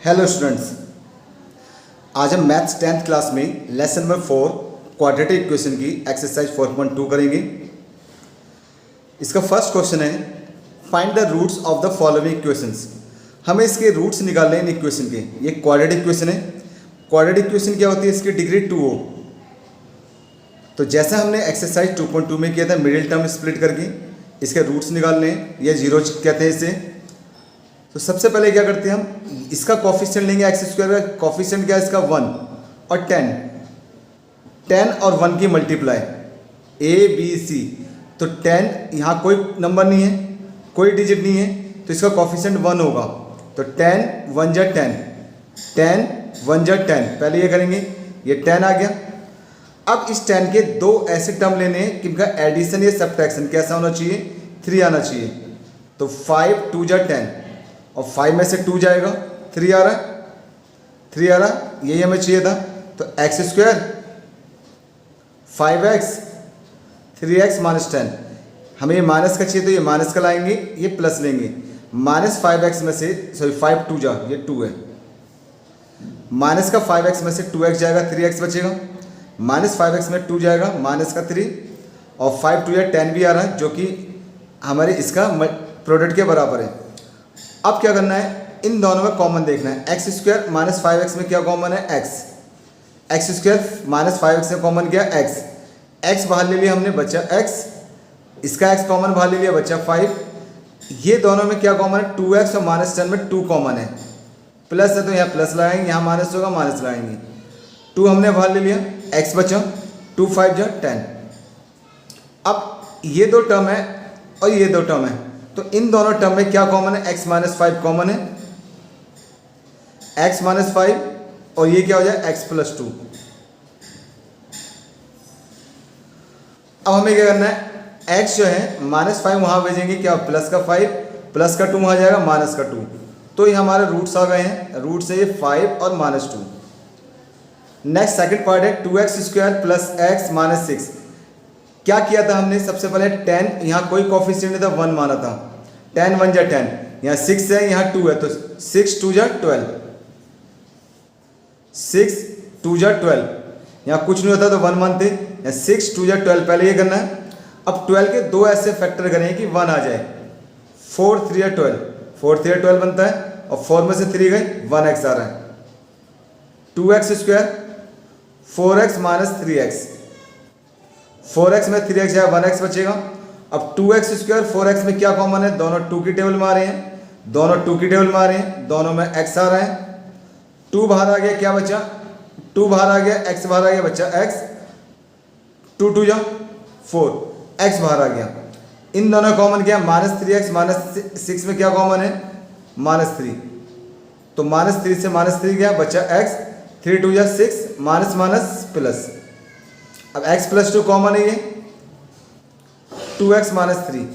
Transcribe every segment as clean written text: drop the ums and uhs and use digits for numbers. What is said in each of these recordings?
Hello students, आज हम maths 10th class में लेसन नंबर 4 क्वाड्रेटिक इक्वेशन की एक्सरसाइज 4.2 करेंगे। इसका फर्स्ट क्वेश्चन है find the roots of the following equations. हमें इसके रूट्स निकालने हैं इन इक्वेशन के। ये क्वाड्रेटिक इक्वेशन है। क्वाड्रेटिक इक्वेशन क्या होती है? इसकी डिग्री 2 हो। तो जैसा हमने एक्सरसाइज 2.2 में किया था मिडिल टर्म स्प्लिट करके इसके रूट्स निकालने हैं, ये जीरो कहते हैं इसे। तो सबसे पहले क्या करते हैं, हम इसका कॉफिशिएंट लेंगे। एक्स स्क्वायर का कॉफिशिएंट क्या है इसका? 1 और 10 और 1 की मल्टीप्लाई ए बी सी। तो 10 यहाँ कोई नंबर नहीं है, कोई डिजिट नहीं है, तो इसका कॉफिशिएंट 1 होगा। तो 10 1 जा 10, 10 1 जा 10। पहले ये करेंगे, ये 10 आ गया। अब इस 10 के दो ऐसे टर्म लेने हैं जिनका एडिशन या सब्ट्रैक्शन कैसा होना चाहिए? 3 आना चाहिए। तो 5 2 जा 10 और 5 में से 2 जाएगा, 3 आ रहा है, 3 आ रहा, यही हमें चाहिए था। तो x square 5x 3x minus 10। हमें ये माइनस का चाहिए तो ये माइनस का लाएंगे, ये प्लस लेंगे। माइनस 5x में से 5 2 जा, ये 2 है। माइनस का 5x में से 2x जाएगा, 3x बचेगा। माइनस 5x में 2 जाएगा, माइनस का 3 और 5 2 या 10 भी आ रहा है, जो कि हमारे इसका प्रोडक्ट के बराबर है। अब क्या करना है, इन दोनों में कॉमन देखना है। एक्स स्क्वायर माइनस 5x में क्या कॉमन है? एक्स स्क्वायर माइनस 5x में कॉमन क्या? एक्स बाहर ले लिया हमने, बच्चा x। इसका x कॉमन बाहर ले लिया, बच्चा 5। ये दोनों में क्या कॉमन है? 2x और माइनस 10 में 2 कॉमन है। प्लस है तो यहाँ प्लस लगाएंगे, यहाँ माइनस होगा माइनस लगाएंगे। 2 हमने बाहर ले लिया, x बचा 2 5 जा 10। अब ये दो टर्म है और ये दो टर्म है, तो इन दोनों टर्म में क्या कॉमन है? x माइनस 5 कॉमन है, x माइनस 5 और ये क्या हो जाए? x plus 2। अब हमें क्या करना है, x जो है माइनस 5 वहाँ भेजेंगे, क्या प्लस का 5 प्लस का 2 वहाँ जाएगा माइनस का 2। तो ये हमारे रूट्स आ गए हैं। रूट्स है ये 5 और माइनस 2। नेक्स्ट सेकंड पार्ट है 2x square plus x minus 6। क्या किया था हमने? सबसे पहले 10, यहाँ कोई कॉफिशिएंट नहीं था, 1 माना था। 10 1 जा 10, यहाँ 6 है, यहाँ 2 है, तो 6 2 जा 12, 6 2 जा 12। यहाँ कुछ नहीं होता तो 1 मानते, यहाँ 6 2 जा 12। पहले ये करना है। अब 12 के दो ऐसे फैक्टर करें कि 1 आ जाए। 4 3 या 12, 4 3 12 बनता है, और 4 में से 3 गए, 1x आ रहा है। 2x square 4x minus 3x, 4x में 3x जाए 1x बचेगा। अब 2x स्क्वायर 4x में क्या कॉमन है? दोनों 2 की टेबल में आ रहे हैं, दोनों 2 की टेबल में आ रहे हैं, दोनों में x आ रहा है। 2 बाहर आ गया, क्या बचा? 2 बाहर आ गया, x बाहर आ गया, बच्चा x। 2 2 जा 4, x बाहर आ गया। इन दोनों कॉमन क्या? माइनस 3x माइनस 6 में क्या कॉमन है? माइनस 3। तो माइनस 3 से माइनस 3 गया, बच्चा x। 3 2 जा 6, माइनस माइनस प्लस। अब x प्लस 2 कॉमन है, ये 2x माइनस 3।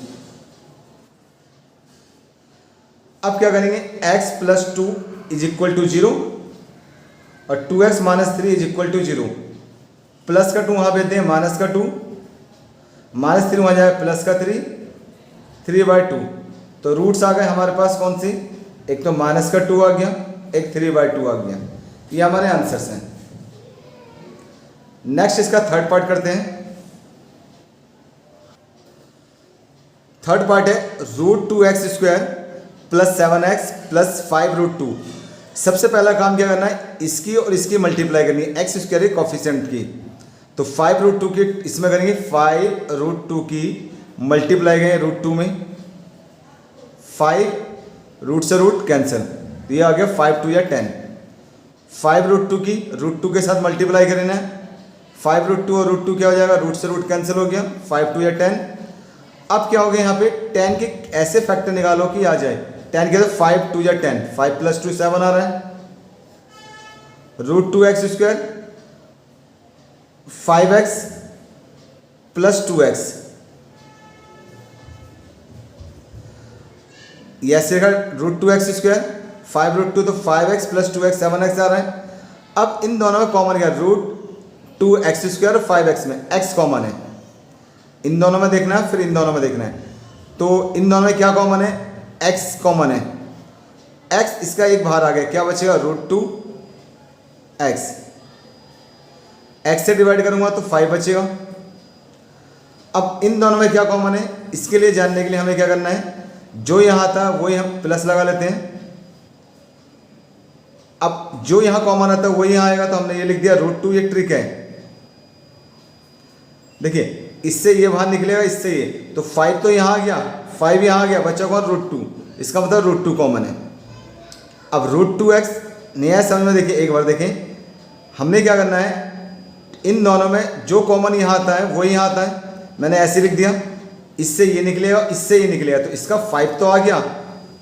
अब क्या करेंगे? x plus 2 is equal to 0 और 2x minus 3 is equal to 0। Plus का 2 वहाँ भेजते हैं, माइनस का 2, माइनस 3 वहाँ जाए, प्लस का 3, 3/2। तो रूट्स आ गए हमारे पास कौन सी? एक तो माइनस का 2 आ गया, एक 3/2 आ गया। ये हमारे आंसर्स हैं। नेक्स्ट इसका थर्ड पार्ट करते हैं। थर्ड पार्ट है √2x square plus 7x plus 5√2। सबसे पहला काम क्या करना है? इसकी और इसकी मल्टीप्लाई करनी है, एक्स स्क्वायर के कॉफिशिएंट की। तो 5√2 की इसमें करेंगे, 5√2 की मल्टीप्लाई करेंगे √2 में। 5 रूट से रूट कैंसिल, तो ये आ गया 5 2 या 10। 5√2 की √2 के साथ मल्टीप्लाई करना है। 5√2 और √2 क्या हो जाएगा? रूट से रूट कैंसिल हो गया, 5 2 या 10। अब क्या हो गया? यहाँ पे 10 के ऐसे फैक्टर निकालो कि आ जाए। 10 के तो 5 2 या 10, 5 प्लस 2 7 आ रहा है। √2x square 5x plus 2x, ये ऐसे का √2x स्क्वायर 5√2, तो 5x प्लस 2x 7x आ रहा है। अब इन दोनों में कॉमन क्या? √2x स्क्वायर 5x में x कॉमन है। इन दोनों में देखना है, फिर इन दोनों में देखना है। तो इन दोनों में क्या कॉमन है? x कॉमन है। एक्स इसका एक बाहर आ गया, क्या बचेगा रूट टू एक्स। एक्स से डिवाइड करूंगा तो 5 बचेगा। अब इन दोनों में क्या कॉमन है, इसके लिए जानने के लिए हमें क्या करना है, जो यहाँ था वही हम प्लस लगा लेते हैं। अब जो यहाँ कॉमन आता है वही यहाँ आएगा, तो हमने ये लिख दिया रूट टू। ये ट्रिक है, देखिए इससे ये बाहर निकलेगा, इससे ये, तो 5 तो यहाँ आ गया, 5 यहाँ आ गया, बच्चा कौन रूट टू, इसका मतलब रूट टू कॉमन है। अब रूट टू एक्स नहीं आया समझ में, देखिए एक बार देखें, हमने क्या करना है, इन दोनों में जो कॉमन यहाँ आता है वही यहाँ आता है, मैंने ऐसे लिख दिया, इससे ये निकलेगा, इससे ये निकलेगा, तो इसका 5 तो आ गया,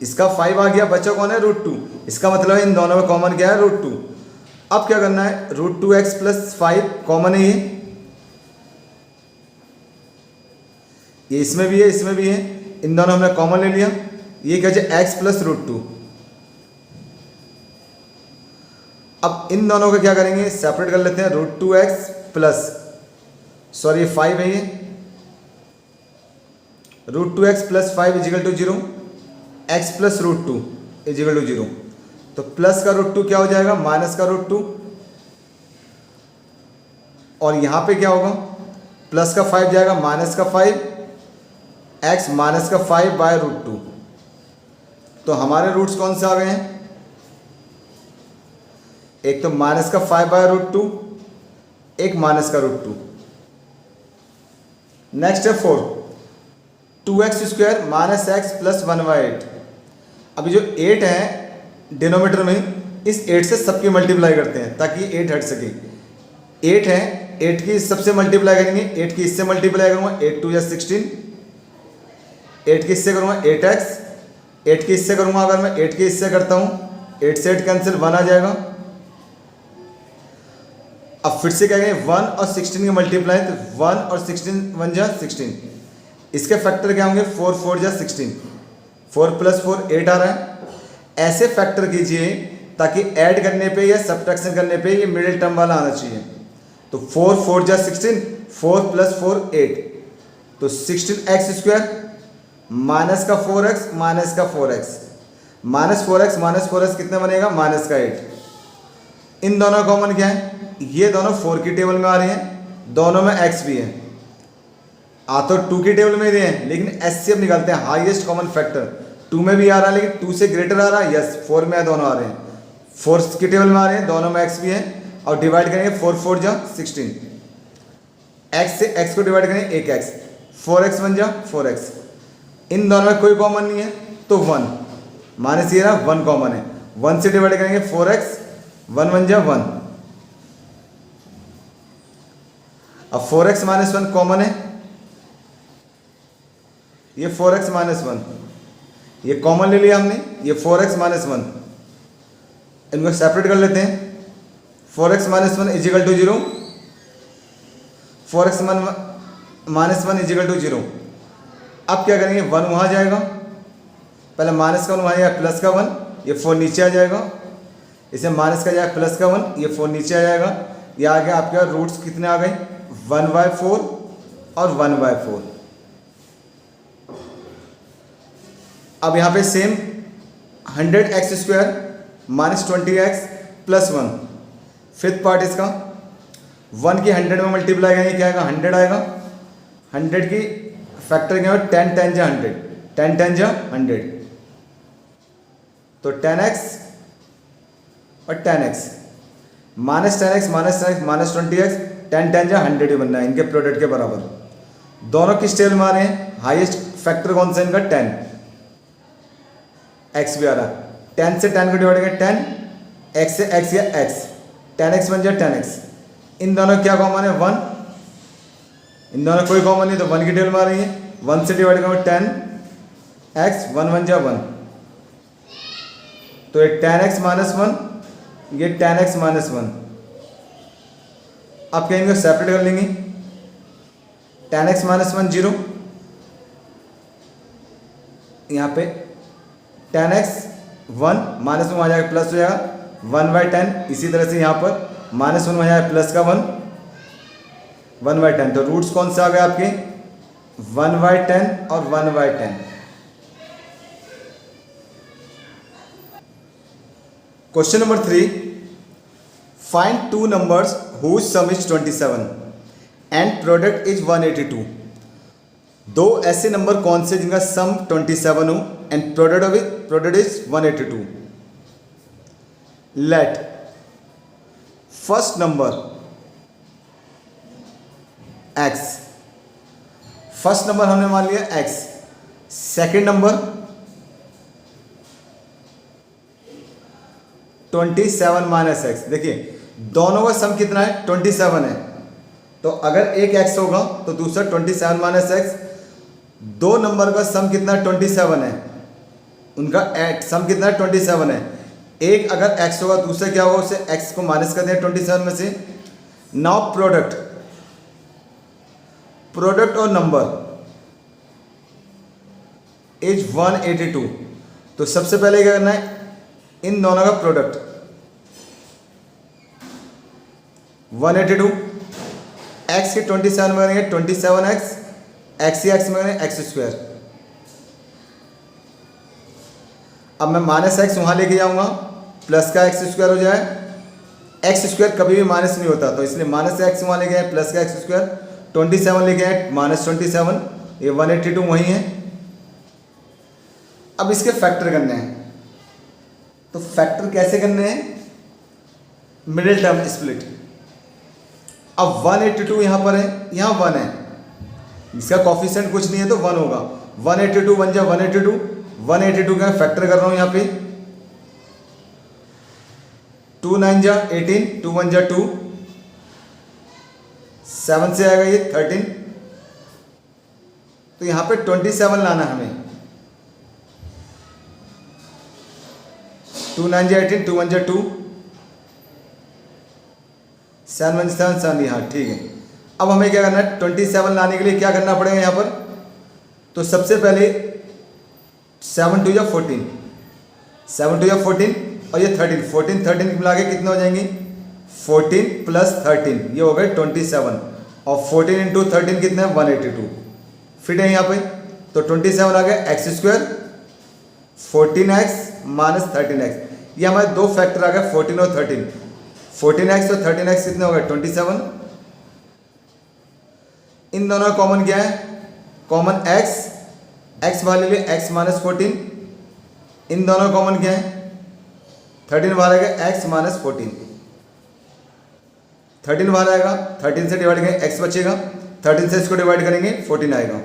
इसका 5 आ गया, बच्चा कौन है रूट टू, इसका मतलब इन दोनों में कॉमन क्या है रूट टू। अब क्या करना है, root two x plus 5 common है, ये इसमें भी है, इसमें भी है, इन दोनों हमने कॉमन ले लिया, ये क्या है एक्स प्लस रूट टू। अब इन दोनों को क्या करेंगे, सेपरेट कर लेते हैं, root two x plus, sorry 5 है ये, root two x plus 5 is equal to 0, x plus root two is equal to 0, तो प्लस का रूट टू क्या हो जाएगा, माइनस का रूट टू, और यहाँ पे क्या होगा, प्लस का 5 जाएगा माइनस का 5, एक्स माइनस का 5 बाय रूट टू। तो हमारे रूट्स कौन से आ गए हैं, एक तो माइनस का 5 बाय रूट टू, एक माइनस का रूट टू। नेक्स्ट है 4, 2x square minus x plus 1/8। अभी जो 8 है डिनोमीटर में, इस 8 से सबकी मल्टीप्लाई करते हैं ताकि 8 हट सके। 8 है, 8 की इस सबसे मल्टीप्लाई करेंगे, 8 की इससे मल्टीप्लाई करूँगा, 8 2 या 16, 8 की इससे करूँगा 8x, 8 की इससे करूँगा, अगर मैं 8 की इससे करता हूँ, 8 से 8 कैंसिल, 1 आ जाएगा। अब फिर से क्या करेंगे, 1 और 16 की मल्टीप्लाई, तो 1 और 16 1 जा 16, इसके फैक्टर क्या होंगे, 4 4 जा 16, 4 प्लस 4 8 आ रहा है। ऐसे फैक्टर कीजिए ताकि ऐड करने पे या सब्ट्रैक्शन करने पे ये मिडिल टर्म वाला आना चाहिए। तो 4 4 जा 16, 4 प्लस 4 8, तो 16x स्क्वायर माइनस का 4x माइनस का 4x, माइनस 4x कितना बनेगा, माइनस का 8। इन दोनों कॉमन क्या है, ये दोनों 4 की टेबल में आ रहे हैं, दोनों में x भी है, आ तो 2 की टेबल में ही रहे हैं, लेकिन एचसीएफ निकालते हैं, हाईएस्ट कॉमन फैक्टर 2 में भी आ रहा है, लेकिन 2 से ग्रेटर आ रहा है, यस 4 में दोनों आ रहे हैं, 4 की टेबल में आ रहे हैं, दोनों में x भी है, और डिवाइड करेंगे 4 4 जा 16, x से x को डिवाइड करेंगे 1x, 4x 1 जा 4x, इन दोनों में कोई कॉमन नहीं है तो 1, माइनस ये रहा 1 कॉमन है, 1 से डिवाइड करेंगे 4x, 1 1 जा 1, अब 4x माइनस 1 कॉमन है, ये 4x माइनस 1 ये कॉमन ले लिया हमने, ये 4x माइनस 1, इनको सेपरेट कर लेते हैं, 4x minus 1 is equal to 0, 4x minus 1 is equal to 0। अब क्या करेंगे, 1 वहाँ जाएगा, पहले माइनस का 1 वहाँ जाएगा, प्लस का 1, ये 4 नीचे आ जाएगा, इसे माइनस का जाएगा प्लस का 1, ये 4 नीचे आ जाएगा, ये आ गया आपके रूट्स कितने आ गए, 1/4 और 1/4। अब यहाँ पे same 100x square minus 20x plus 1, fifth part इसका 1 की 100 में मल्टीप्लाई करेंगे, क्या आएगा 100 आएगा, 100 की फैक्टर क्या है 10 10 जा 100, 10 10 जा 100, तो 10x और 10x minus 10x minus 10x minus 20x, 10 10 जा 100 ही बनना है, इनके प्रोडक्ट के बराबर। दोनों किस टेबल में आ रहे हैं, हाईएस्ट फैक्टर कौन सा इनका 10, x भी आ रहा है, 10 से 10 को डिवाइड करें 10, x से x या x, 10x बन जाए 10x, इन दोनों क्या कॉमन है 1, इन दोनों कोई कॉमन नहीं, तो 1 की टेबल में आ रही है, 1 से डिवाइड करो 10x, 1 1 जा 1, तो ये 10x माइनस 1, ये 10x माइनस 1। अब क्या इनको सेपरेट कर लेंगे, 10x माइनस 1 0, यहाँ पे 10x 1 माइनस 1 आ जाएगा प्लस हो जाएगा 1/10, इसी तरह से यहाँ पर माइनस 1 आ जाएगा प्लस का 1, 1/10। तो रूट्स कौन से आ गए आपके 1/10 और 1/10। Question number 3, find two numbers whose sum is 27 and product is 182। दो ऐसे नंबर कौन से जिनका सम 27 हो and product is 182। Let first number x, first number हमने मान लिया x, second number 27 minus x. देखिए दोनों का सम कितना है 27 है, तो अगर एक x होगा तो दूसरा 27 माइनस एक्स। दो नंबर का सम कितना 27 है, उनका सम कितना 27 है। एक अगर x होगा दूसरा क्या होगा, उसे x को माइनस कर दें 27 में से। नाउ प्रोडक्ट और नंबर इज 182। तो सबसे पहले क्या करना है, इन दोनों का प्रोडक्ट 182, x के 27 में करेंगे 27x, x ही x में करेंगे x स्क्वायर। अब मैं माइनस एक्स वहाँ लेके जाऊँगा, प्लस का एक्स स्क्वायर हो जाए। एक्स स्क्वायर कभी भी माइनस नहीं होता, तो इसलिए माइनस एक्स वहाँ लेके आए, प्लस का एक्स स्क्वायर 27 लेके आए माइनस 27, ये 182 वही है। अब इसके फैक्टर करने हैं, तो फैक्टर कैसे करने हैं, मिडिल टर्म स्प्लिट। अब 182 यहाँ पर है, यहाँ 1 है, इसका कॉफिशिएंट कुछ नहीं है तो 1 होगा। 182 1 जा 182, 182 का फैक्टर कर रहा हूँ यहाँ पे। 2 9 जा 18, 2 1 जा 2, 7 से आएगा ये 13, तो यहाँ पे 27 लाना हमें। 2 9 जा 18, 2 1 जा 2, 7 1 7 7, हाँ ठीक है। अब हमें क्या करना है, 27 लाने के लिए क्या करना पड़ेगा यहाँ पर, तो सबसे पहले 7 2 या 14, 7 2 या 14 और ये 13, 14 13 मिला के कितने हो जाएंगे, 14 प्लस 13 ये हो गए 27, और 14 इंटू 13 कितने हैं 182, फिट है यहाँ पे। तो 27 आ गया x square 14x minus 13x, ये हमारे दो फैक्टर आ गए 14 और 13, 14x और 13x कितने हो गए 27। इन दोनों का कॉमन क्या है, कॉमन x बाहर ले लिए x माइनस 14, इन दोनों का कॉमन क्या है 13 बाहर आएगा x माइनस 14, 13 बाहर आएगा, 13 से डिवाइड करेंगे x बचेगा, 13 से इसको डिवाइड करेंगे 14 आएगा।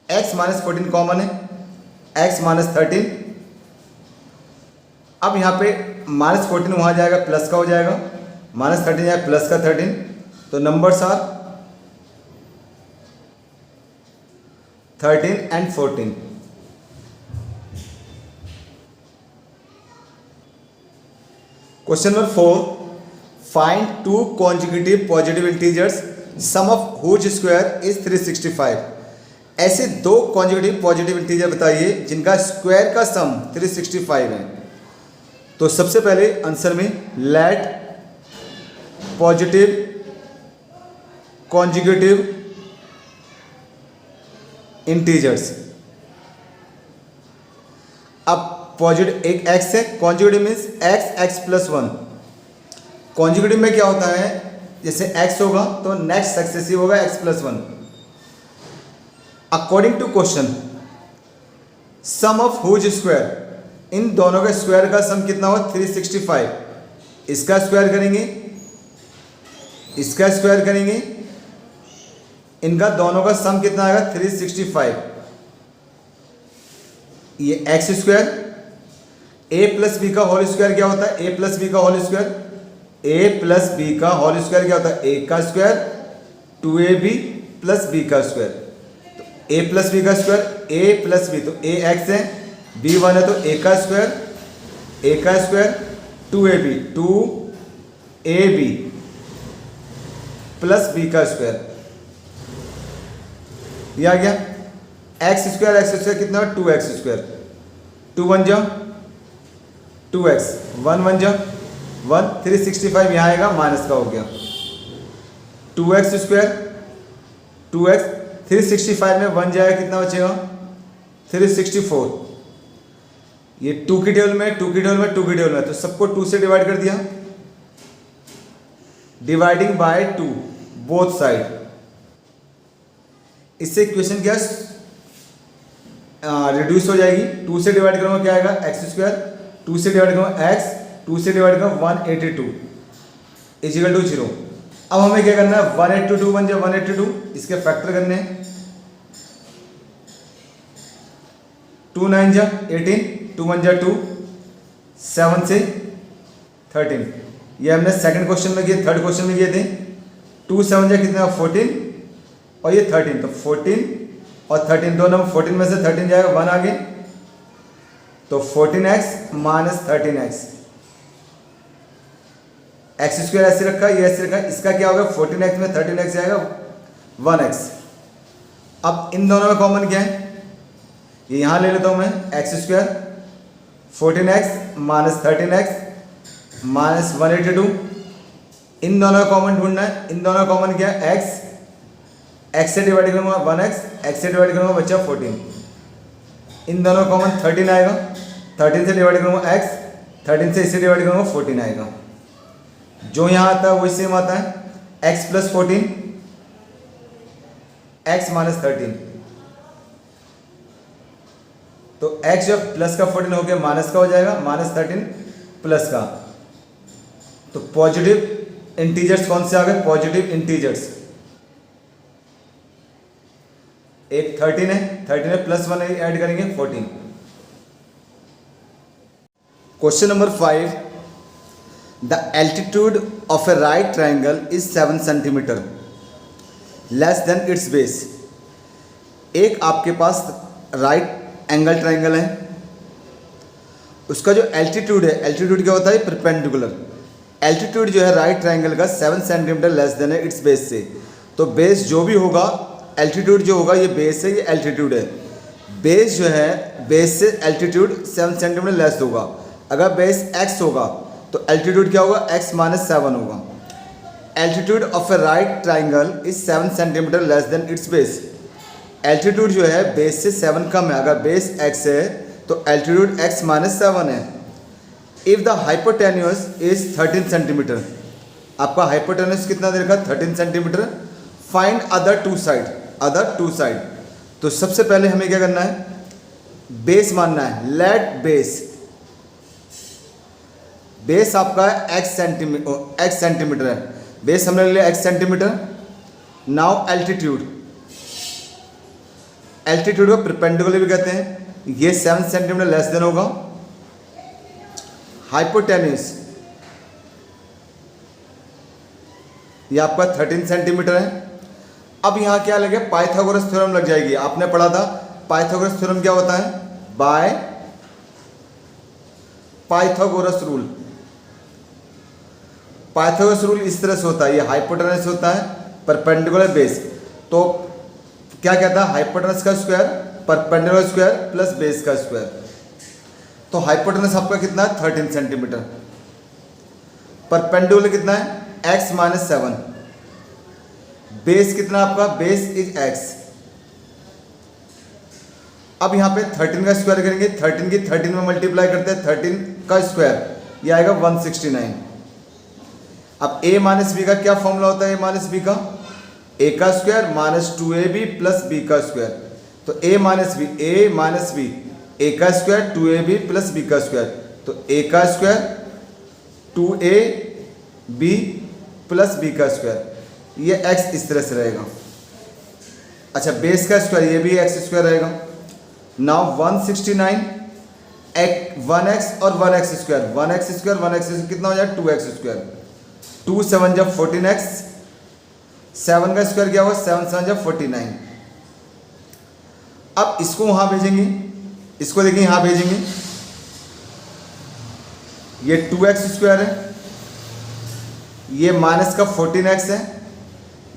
x माइनस 14 कॉमन है, x माइनस 13। अब यहाँ पे माइनस 14 वहाँ जाएगा प्लस का हो जाएगा, माइनस 13 जाएगा प्लस का 13, तो numbers are 13 and 14। Question number 4, find two conjugative positive integers sum of whose square is 365। ऐसे दो कॉन्जुगेटिव पॉजिटिव इंटीजर बताइए जिनका स्क्वायर का सम 365 है। तो सबसे पहले आंसर में लेट पॉजिटिव कॉन्जुगेटिव इंटीजर्स। अब पॉजिटिव एक x है, conjugative means x plus 1। Conjugative में क्या होता है, जैसे x होगा तो नेक्स्ट सक्सेसिव होगा x plus 1। According to question sum of whose square, इन दोनों का स्क्वायर का सम कितना होगा 365। इसका स्क्वायर करेंगे, इसका स्क्वायर करेंगे, इनका दोनों का सम कितना आएगा 365। ये एक्स स्क्वायर, ए प्लस बी का होल स्क्वायर क्या होता है, ए प्लस बी का होल स्क्वायर, ए प्लस बी का होल स्क्वायर क्या होता है, ए का स्क्वायर 2ab प्लस बी का स्क्वायर। तो ए प्लस बी का स्क्वायर, ए प्लस बी, तो ए एक्स है, बी 1 है, तो ए का square 2ab 2ab plus B का स्क्वायर, ये आ गया। एक्स स्क्वायर कितना है 2x स्क्वायर, 2 1 जा 2x, 1 1 जा 1, 365 यहाँ आएगा माइनस का हो गया 2x स्क्वायर 2x, 365 में 1 जाएगा कितना बचेगा 364, ये 2 की टेबल में 2 की टेबल में 2 की टेबल में, तो सबको 2 से डिवाइड कर दिया, डिवाइडिंग बाय 2 बोथ साइड। इससे इक्वेशन क्या रिड्यूस हो जाएगी। 2 से डिवाइड करूँगा क्या आएगा एक्स स्क्वायर, 2 से डिवाइड करूँगा एक्स, 2 से डिवाइड करूँगा 182 इजिकल टू 0। अब हमें क्या करना है 182 बन जाए 182, इसके फैक्टर करने हैं। 2 9 जा 18, 2 1 जा 2, 7 से 13। ये हमने सेकंड क्वेश्चन में किए, थर्ड क्वेश्चन में किए थे। 2 7 जा कितना 14 और ये 13, तो 14 और 13 दोनों में 14 में से 13 जाएगा 1 आगे, तो 14x minus 13x। X square ऐसे रखा, ये ऐसे रखा, इसका क्या होगा 14x में 13x जाएगा 1x। अब इन दोनों में कॉमन क्या है, ये यहाँ ले लेता हूँ मैं x square, 14x minus 13x minus 182। इन दोनों का कॉमन ढूंढना है। इन दोनों का कॉमन क्या है x से डिवाइड करूँगा 1x, x से डिवाइड करूँगा बच्चा 14। इन दोनों का कॉमन 13 आएगा, 13 से डिवाइड करूँगा x, 13 से इसे डिवाइड करूँगा 14 आएगा। जो यहाँ आता है वही सेम आता है, x प्लस 14 x माइनस 13। तो x जब प्लस का 14 हो गया माइनस का हो जाएगा, माइनस 13 प्लस का। तो पॉजिटिव इंटीजर्स कौन से आ गए, पॉजिटिव इंटीजर्स। एक 13 है, 13 में प्लस 1 ऐड करेंगे 14। Question number 5, the altitude of A right triangle is 7 centimetre less than it's base. एक आपके पास राइट एंगल ट्राइंगल है, उसका जो एल्टीट्यूड है, एल्टीट्यूड क्या होता है परपेंडिकुलर। एल्टीट्यूड जो है राइट ट्राइंगल का 7 सेंटीमीटर लेस देन है इट्स बेस से। तो बेस जो भी होगा, एल्टीट्यूड जो होगा ये बेस है, ये एल्टीट्यूड है। बेस जो है, बेस से एल्टीट्यूड 7 सेंटीमीटर लेस होगा। अगर बेस x होगा तो एल्टीट्यूड क्या होगा x माइनस 7 होगा। Altitude of A right triangle is 7 centimetre less than it's base. Altitude जो है बेस से 7 कम है। अगर बेस x है तो एल्टीट्यूड x माइनस 7 है। If the hypotenuse is 13 centimetre, आपका हाइपोटेन्यूस कितना दे रखा 13 centimetre. Find other two side. तो सबसे पहले हमें क्या करना है, बेस मानना है। लेट बेस आपका x सेंटीमीटर है, बेस हमने ले लिया x सेंटीमीटर। नाउ एल्टीट्यूड को परपेंडिकुलर भी कहते हैं, ये 7 सेंटीमीटर लेस देन होगा। हाइपोटेन्यूस ये आपका 13 सेंटीमीटर है। अब यहाँ क्या लगे, पाइथागोरस थ्योरम लग जाएगी। आपने पढ़ा था पाइथागोरस थ्योरम क्या होता है, by Pythagoras rule. Pythagoras rule इस तरह से होता है, ये हाइपोटेनस होता है परपेंडिकुलर बेस। तो क्या कहता है, हाइपोटेनस का square perpendicular square plus base का स्क्वायर। तो हाइपोटेनस आपका कितना है 13 सेंटीमीटर, परपेंडिकुलर कितना है x माइनस 7, बेस कितना आपका, बेस इज x। अब यहाँ पे 13 का स्क्वायर करेंगे, 13 की 13 में मल्टीप्लाई करते हैं, 13 का स्क्वायर ये आएगा 169। अब a माइनस बी का क्या फॉर्मूला होता है, a माइनस बी का a का square minus 2ab plus b का स्क्वायर। तो a माइनस बी a का स्क्वायर 2ab प्लस b का स्क्वायर। तो a का स्क्वायर 2ab प्लस b का स्क्वायर, ये x इस तरह से रहेगा। अच्छा, बेस का स्क्वायर ये भी x स्क्वायर रहेगा। नाउ 169 1x और 1x स्क्वायर, 1x स्क्वायर कितना हो जाएगा 2x स्क्वायर। 2 7 जब 14x, 7 का स्क्वायर क्या होगा 7 7 जब 49। अब इसको वहाँ भेजेंगे, इसको देखिए यहाँ भेजेंगे, ये 2x स्क्वायर है, ये माइनस का 14x है,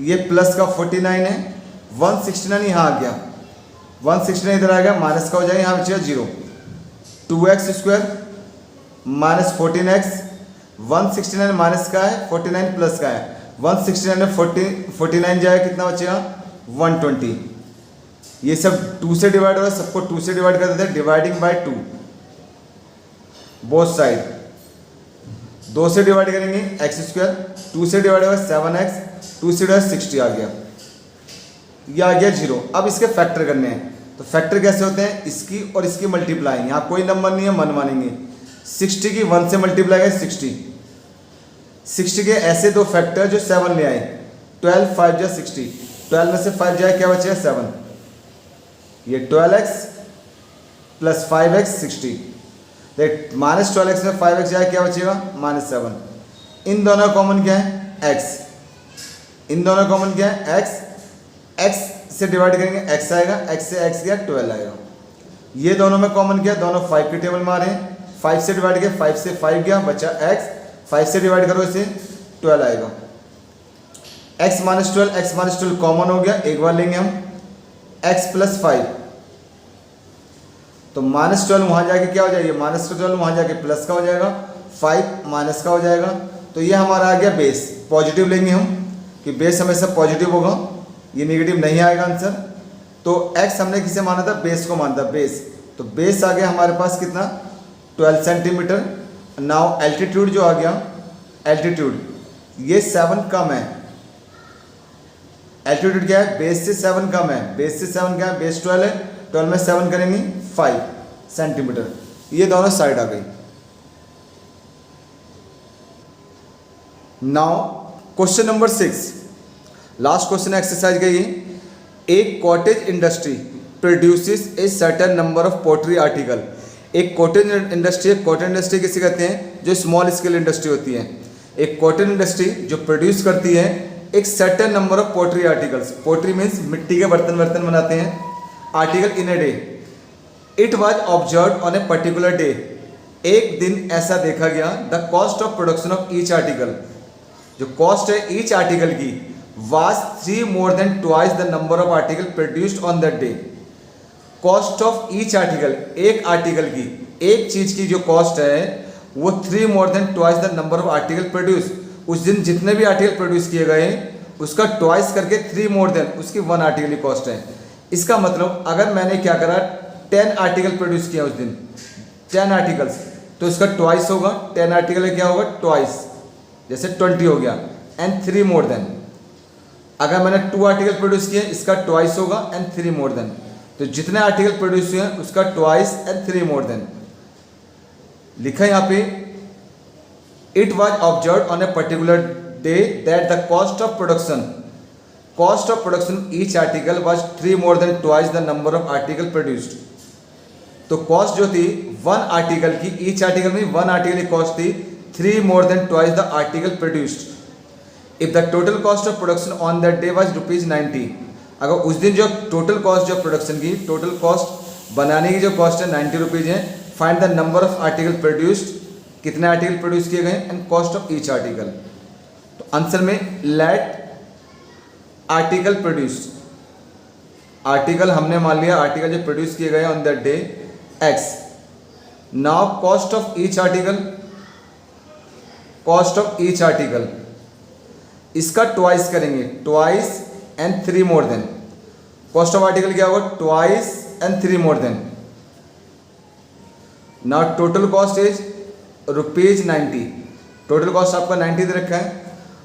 ये प्लस का 49 है। 169 यहाँ आ गया, 169 इधर आ गया, माइनस का हो जाएगा, यहाँ बचेगा 0। 2x square minus 14x, 169 minus का है, 49 प्लस का है। 169 में 49 जाएगा, कितना बचेगा 120। ये सब 2 से डिवाइड हो रहा है, सबको 2 से डिवाइड कर देते हैं, डिवाइडिंग बाय 2। बोथ साइड, 2 से डिवाइड करेंगे एक्स स्क्वायर, 2 से डिवाइड होगा 7x, 2 से डिवाइड 60 आ गया, ये आ गया 0। अब इसके फैक्टर करने हैं, तो फैक्टर कैसे होते हैं, इसकी और इसकी मल्टीप्लाई, यहाँ कोई नंबर नहीं है, मन मानेंगे। 60 की 1 से मल्टीप्लाई है 60 के ऐसे दो फैक्टर जो 7 ले आए, 12 5 जा 60, 12 में से 5 जाए क्या बचेगा 7, ये 12x प्लस 5x 60, देख माइनस 12x में 5x जाए क्या बचेगा -7। इन दोनों कॉमन क्या है x, इन दोनों कॉमन क्या है x, x से डिवाइड करेंगे x आएगा, x से x गया 12 आएगा। ये दोनों में कॉमन क्या, दोनों 5 के टेबल में आ रहे हैं, 5 से डिवाइड किया 5 से 5 गया, बचा x, 5 से डिवाइड करो इसे 12 आएगा। x माइनस 12 कॉमन हो गया, एक बार लेंगे हम x प्लस 5, तो -12 वहाँ जाके क्या हो जाएगा, -12 वहाँ जाके प्लस का हो जाएगा, 5 माइनस का हो जाएगा। तो ये हमारा आ गया बेस, पॉजिटिव लेंगे हम कि बेस हमेशा पॉजिटिव होगा, ये नेगेटिव नहीं आएगा आंसर। तो x हमने किसे माना था, बेस को माना था, बेस, तो बेस आ गया हमारे पास कितना 12 सेंटीमीटर। नाउ एल्टीट्यूड जो आ गया, एल्टीट्यूड ये 7 कम है, एल्टीट्यूड क्या है, बेस से 7 कम है, बेस से 7 क्या है, बेस 12 है, 12 में 7 करेंगे 5 सेंटीमीटर, ये दोनों साइड आ गई। Now question number 6, last question exercise का ये, एक cottage industry produces a certain number of pottery article. एक कॉटेज इंडस्ट्री, कॉटन इंडस्ट्री किसे कहते हैं, जो स्मॉल स्केल इंडस्ट्री होती है। एक कॉटन इंडस्ट्री जो प्रोड्यूस करती है एक certain number of pottery articles, pottery means मिट्टी के बर्तन बनाते हैं, article in a day. It was observe on a particular day, एक दिन ऐसा देखा गया, the cost of production of each article, जो कॉस्ट है ईच आर्टिकल की, was 3 more than twice the number of article produced on that day। Cost of each article, एक article की, एक चीज की जो कॉस्ट है वो 3 more than twice the number of article produce, उस दिन जितने भी आर्टिकल प्रोड्यूस किए गए उसका ट्वाइस करके 3 more than उसकी 1 आर्टिकल की कॉस्ट है। इसका मतलब अगर मैंने क्या करा 10 आर्टिकल प्रोड्यूस किया उस दिन, 10 आर्टिकल्स, तो इसका ट्वाइस होगा, 10 आर्टिकल क्या होगा ट्वाइस, जैसे 20 हो गया, एंड 3 more than। अगर मैंने 2 आर्टिकल प्रोड्यूस किए इसका ट्वाइस होगा एंड 3 more than। तो जितने आर्टिकल प्रोड्यूस हुए उसका ट्वाइस एंड 3 more than। लिखा यहाँ पे it was observe on a particular day that the cost of production each article was 3 more than twice the number of article produced. तो cost जो थी 1 आर्टिकल की, each article में 1 article की cost थी 3 more than twice the article produced. If the total cost of production on that day was ₹90, अगर उस दिन जो टोटल कॉस्ट जो प्रोडक्शन की, टोटल कॉस्ट बनाने की जो कॉस्ट है 90 रुपीज़ है, find the number of article produced, कितने आर्टिकल प्रोड्यूस किए गए, and cost of each article. तो आंसर में लेट आर्टिकल प्रोड्यूस्ड, आर्टिकल हमने मान लिया आर्टिकल जो प्रोड्यूस किए गए on that day x। Now cost of each article, cost of each article इसका ट्वाइस करेंगे, twice and 3 more than। Cost of article क्या होगा twice and 3 more than। Now total cost is ₹90, total cost आपका 90 दे रखा है।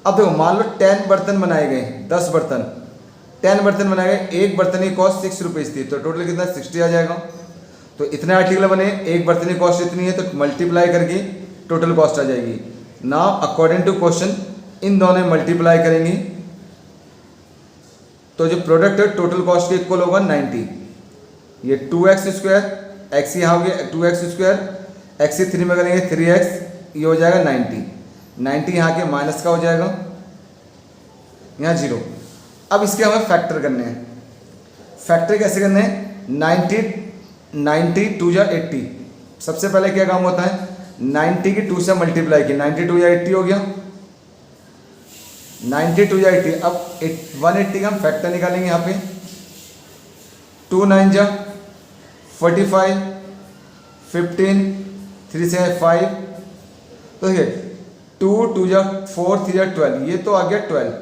अब देखो मान लो 10 बर्तन बनाए गए, 10 बर्तन, 10 बर्तन बनाए गए, एक बर्तन की कॉस्ट 6 रुपीज़ थी, तो टोटल कितना 60 आ जाएगा। तो इतने आर्टिकल बने, एक बर्तन की कॉस्ट इतनी है, तो मल्टीप्लाई करके टोटल कॉस्ट आ जाएगी। नाउ अकॉर्डिंग टू क्वेश्चन इन दोनों मल्टीप्लाई करेंगे तो जो प्रोडक्ट है टोटल कॉस्ट के इक्वल होगा 90। ये 2x स्क्वायर, x यहाँ हो गया 2x स्क्वायर, x से 3 में करेंगे 3x, ये हो जाएगा 90, 90 यहाँ के माइनस का हो जाएगा, यहाँ 0। अब इसके हमें फैक्टर करने हैं। फैक्टर कैसे करने हैं, 90 2 या 80। सबसे पहले क्या काम होता है, 90 की 2 से मल्टीप्लाई की, 92 या 80 हो गया, 92 या 80। अब 180 का हम फैक्टर निकालेंगे यहाँ पे, 2 9 जा 45, 15, 3 से 5, तो देखिए 2 2 जा 4, 3 जा 12, ये तो आ गया 12,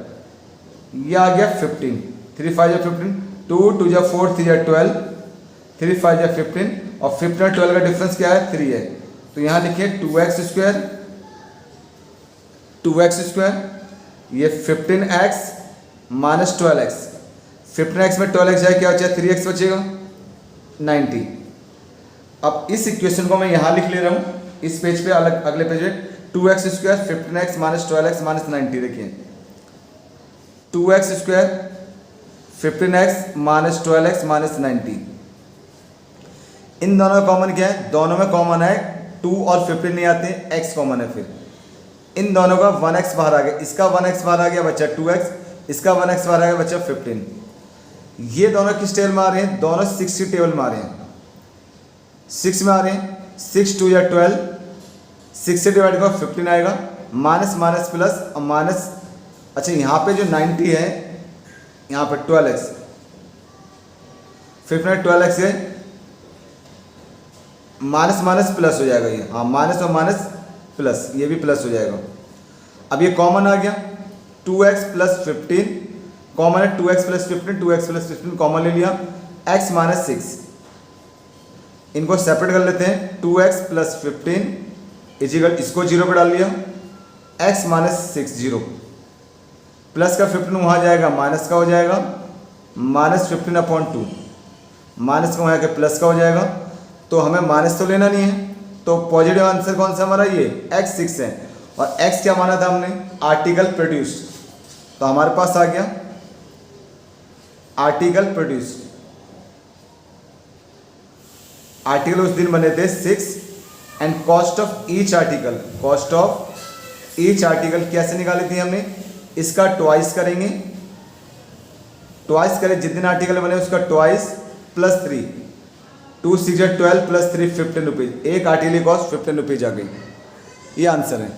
ये आ गया 15, 3 5 जा 15, 2 2 जा 4, 3 जा 12, 3 5 जा 15, और 15 और 12 का डिफरेंस क्या है 3 है, तो यहाँ लिखिए 2x स्क्वायर, 2x स्क्वायर, ये 15x माइनस 12x, 15x में 12x जाए क्या बचा, 3x बचेगा 90। अब इस इक्वेशन को मैं यहाँ लिख ले रहा हूँ इस पेज पे, अलग अगले पेज पे, 2x square 15x minus 12x minus 90। देखिए 2x square 15x minus 12x minus 90, इन दोनों का कॉमन क्या है, दोनों में कॉमन है 2 और 15 नहीं आते, x कॉमन है। फिर इन दोनों का 1x बाहर आ गया, इसका 1x बाहर आ गया बच्चा 2x, इसका 1x बाहर आ गया बच्चा 15। ये दोनों किस टेबल में आ रहे हैं, दोनों 6 की टेबल में आ रहे हैं, 6 में आ रहे हैं। 6 2 या 12, 6 से डिवाइड करो 15 आएगा, माइनस माइनस प्लस और माइनस। अच्छा यहाँ पे जो 90 है, यहाँ पे 12x, 15 12x है, माइनस माइनस प्लस हो जाएगा ये, हाँ माइनस और माइनस प्लस, ये भी प्लस हो जाएगा। अब ये कॉमन आ गया, 2x प्लस 15 कॉमन है, 2x plus 15, 2x plus 15 common ले लिया, x माइनस 6, इनको सेपरेट कर लेते हैं। 2x प्लस 15 इजिकल, इसको 0 पे डाल लिया, x माइनस 6 0, प्लस का 15 वहाँ जाएगा माइनस का हो जाएगा, माइनस 15/2, माइनस का वहाँ के प्लस का हो जाएगा। तो हमें माइनस तो लेना नहीं है, तो पॉजिटिव आंसर कौन सा हमारा, ये x 6 है। और x क्या माना था हमने, आर्टिकल प्रोड्यूस्ड, तो हमारे पास आ गया आर्टिकल प्रोड्यूस्ड। आर्टिकल उस दिन बने थे 6 and cost of each article, cost of each article कैसे निकाली थी हमने, इसका ट्वाइस करेंगे, ट्वाइस करें जितने आर्टिकल बने उसका ट्वाइस प्लस 3, 2 6 12 प्लस 3 15 रुपीज़, एक आर्टिकल की कॉस्ट 15 रुपीज़ आ गई। ये आंसर है।